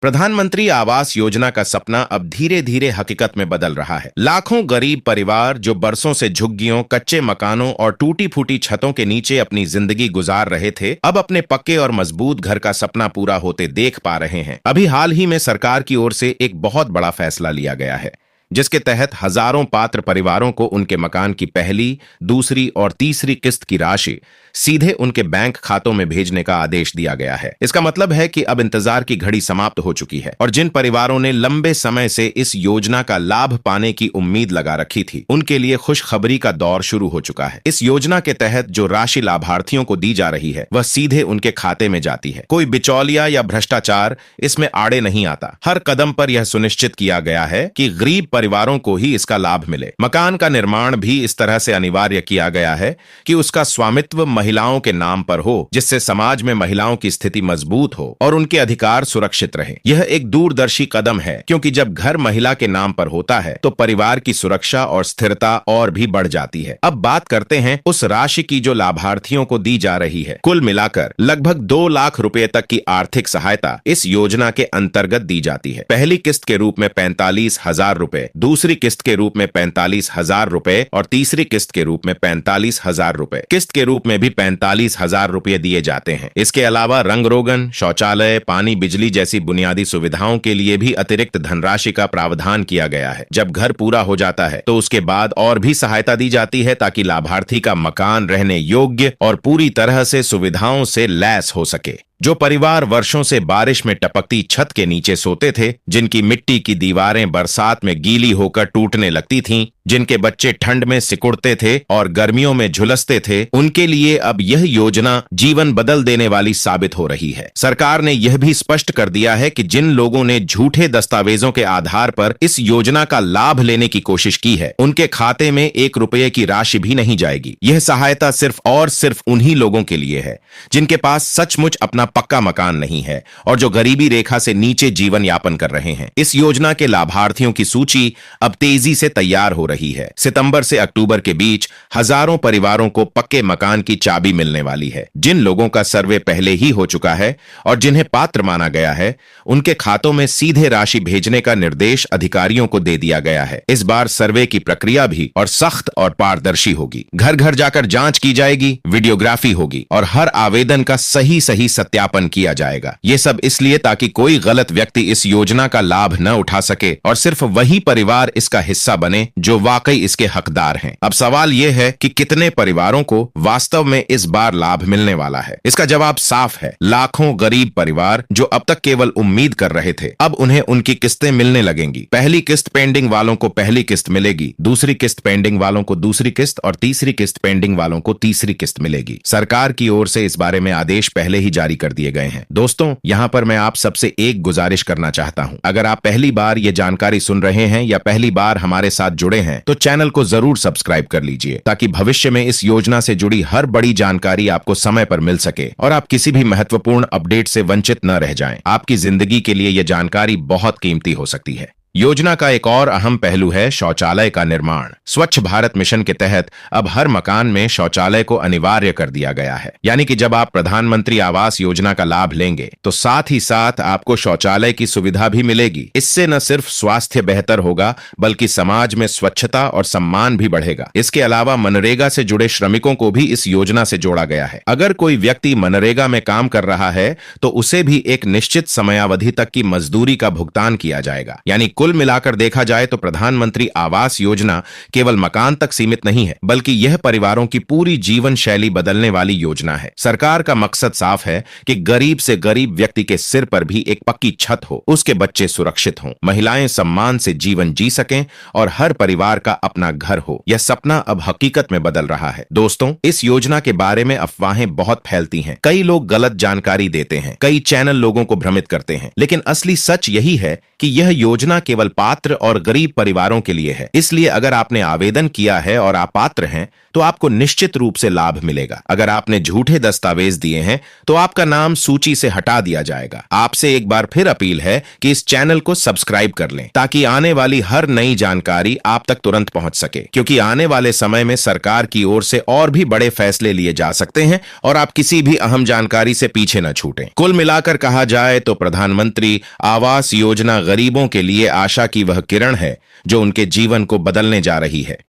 प्रधानमंत्री आवास योजना का सपना अब धीरे धीरे हकीकत में बदल रहा है। लाखों गरीब परिवार जो बरसों से झुग्गियों, कच्चे मकानों और टूटी फूटी छतों के नीचे अपनी जिंदगी गुजार रहे थे, अब अपने पक्के और मजबूत घर का सपना पूरा होते देख पा रहे हैं। अभी हाल ही में सरकार की ओर से एक बहुत बड़ा फैसला लिया गया है, जिसके तहत हजारों पात्र परिवारों को उनके मकान की पहली, दूसरी और तीसरी किस्त की राशि सीधे उनके बैंक खातों में भेजने का आदेश दिया गया है। इसका मतलब है कि अब इंतजार की घड़ी समाप्त हो चुकी है और जिन परिवारों ने लंबे समय से इस योजना का लाभ पाने की उम्मीद लगा रखी थी, उनके लिए खुशखबरी का दौर शुरू हो चुका है। इस योजना के तहत जो राशि लाभार्थियों को दी जा रही है, वह सीधे उनके खाते में जाती है। कोई बिचौलिया या भ्रष्टाचार इसमें आड़े नहीं आता। हर कदम पर यह सुनिश्चित किया गया है कि गरीब परिवारों को ही इसका लाभ मिले। मकान का निर्माण भी इस तरह से अनिवार्य किया गया है कि उसका स्वामित्व महिलाओं के नाम पर हो, जिससे समाज में महिलाओं की स्थिति मजबूत हो और उनके अधिकार सुरक्षित रहे। यह एक दूरदर्शी कदम है, क्योंकि जब घर महिला के नाम पर होता है तो परिवार की सुरक्षा और स्थिरता और भी बढ़ जाती है। अब बात करते हैं उस राशि की जो लाभार्थियों को दी जा रही है। कुल मिलाकर लगभग 2 लाख रुपए तक की आर्थिक सहायता इस योजना के अंतर्गत दी जाती है। पहली किस्त के रूप में 45,000 रुपए, दूसरी किस्त के रूप में 45,000 रुपए और तीसरी किस्त के रूप में 45,000 रुपए। किस्त के रूप में भी 45,000 रुपए दिए जाते हैं। इसके अलावा रंग रोगन, शौचालय, पानी, बिजली जैसी बुनियादी सुविधाओं के लिए भी अतिरिक्त धनराशि का प्रावधान किया गया है। जब घर पूरा हो जाता है तो उसके बाद और भी सहायता दी जाती है, ताकि लाभार्थी का मकान रहने योग्य और पूरी तरह से सुविधाओं से लैस हो सके। जो परिवार वर्षों से बारिश में टपकती छत के नीचे सोते थे, जिनकी मिट्टी की दीवारें बरसात में गीली होकर टूटने लगती थीं, जिनके बच्चे ठंड में सिकुड़ते थे और गर्मियों में झुलसते थे, उनके लिए अब यह योजना जीवन बदल देने वाली साबित हो रही है। सरकार ने यह भी स्पष्ट कर दिया है कि जिन लोगों ने झूठे दस्तावेजों के आधार पर इस योजना का लाभ लेने की कोशिश की है, उनके खाते में 1 रुपये की राशि भी नहीं जाएगी। यह सहायता सिर्फ और सिर्फ उन्हीं लोगों के लिए है जिनके पास सचमुच अपना पक्का मकान नहीं है और जो गरीबी रेखा से नीचे जीवन यापन कर रहे हैं। इस योजना के लाभार्थियों की सूची अब तेजी से तैयार हो रही है। सितंबर से अक्टूबर के बीच हजारों परिवारों को पक्के मकान की चाबी मिलने वाली है। जिन लोगों का सर्वे पहले ही हो चुका है और जिन्हें पात्र माना गया है, उनके खातों में सीधे राशि भेजने का निर्देश अधिकारियों को दे दिया गया है। इस बार सर्वे की प्रक्रिया भी और सख्त और पारदर्शी होगी। घर घर जाकर जांच की जाएगी, वीडियोग्राफी होगी और हर आवेदन का सही सत्यापन किया जाएगा। ये सब इसलिए ताकि कोई गलत व्यक्ति इस योजना का लाभ न उठा सके और सिर्फ वही परिवार इसका हिस्सा बने जो वाकई इसके हकदार हैं। अब सवाल यह है कि कितने परिवारों को वास्तव में इस बार लाभ मिलने वाला है। इसका जवाब साफ है। लाखों गरीब परिवार जो अब तक केवल उम्मीद कर रहे थे, अब उन्हें उनकी किस्तें मिलने लगेंगी। पहली किस्त पेंडिंग वालों को पहली किस्त मिलेगी, दूसरी किस्त पेंडिंग वालों को दूसरी किस्त और तीसरी किस्त पेंडिंग वालों को तीसरी किस्त मिलेगी। सरकार की ओर से इस बारे में आदेश पहले ही जारी कर दिए गए हैं। दोस्तों, यहां पर मैं आप सबसे एक गुजारिश करना चाहता हूं। अगर आप पहली बार ये जानकारी सुन रहे हैं या पहली बार हमारे साथ जुड़े हैं, तो चैनल को जरूर सब्सक्राइब कर लीजिए, ताकि भविष्य में इस योजना से जुड़ी हर बड़ी जानकारी आपको समय पर मिल सके और आप किसी भी महत्वपूर्ण अपडेट से वंचित न रह जाएं। आपकी जिंदगी के लिए यह जानकारी बहुत कीमती हो सकती है। योजना का एक और अहम पहलू है शौचालय का निर्माण। स्वच्छ भारत मिशन के तहत अब हर मकान में शौचालय को अनिवार्य कर दिया गया है। यानी कि जब आप प्रधानमंत्री आवास योजना का लाभ लेंगे, तो साथ ही साथ आपको शौचालय की सुविधा भी मिलेगी। इससे न सिर्फ स्वास्थ्य बेहतर होगा, बल्कि समाज में स्वच्छता और सम्मान भी बढ़ेगा। इसके अलावा मनरेगा से जुड़े श्रमिकों को भी इस योजना से जोड़ा गया है। अगर कोई व्यक्ति मनरेगा में काम कर रहा है, तो उसे भी एक निश्चित समयावधि तक की मजदूरी का भुगतान किया जाएगा। यानी कुल मिलाकर देखा जाए तो प्रधानमंत्री आवास योजना केवल मकान तक सीमित नहीं है, बल्कि यह परिवारों की पूरी जीवन शैली बदलने वाली योजना है। सरकार का मकसद साफ है कि गरीब से गरीब व्यक्ति के सिर पर भी एक पक्की छत हो, उसके बच्चे सुरक्षित हों, महिलाएं सम्मान से जीवन जी सकें और हर परिवार का अपना घर हो। यह सपना अब हकीकत में बदल रहा है। दोस्तों, इस योजना के बारे में अफवाहें बहुत फैलती हैं। कई लोग गलत जानकारी देते हैं, कई चैनल लोगों को भ्रमित करते हैं, लेकिन असली सच यही है कि यह योजना केवल केवल पात्र और गरीब परिवारों के लिए है। इसलिए अगर आपने आवेदन किया है और आप पात्र हैं तो आपको निश्चित रूप से लाभ मिलेगा। अगर आपने झूठे दस्तावेज दिए हैं तो आपका नाम सूची से हटा दिया जाएगा। आपसे एक बार फिर अपील है कि इस चैनल को सब्सक्राइब कर लें ताकि आने वाली हर नई जानकारी आप तक तुरंत पहुंच सके, क्योंकि आने वाले समय में सरकार की ओर से और भी बड़े फैसले लिए जा सकते हैं और आप किसी भी अहम जानकारी से पीछे न छूटें। कुल मिलाकर कहा जाए तो प्रधानमंत्री आवास योजना गरीबों के लिए आशा की वह किरण है जो उनके जीवन को बदलने जा रही है।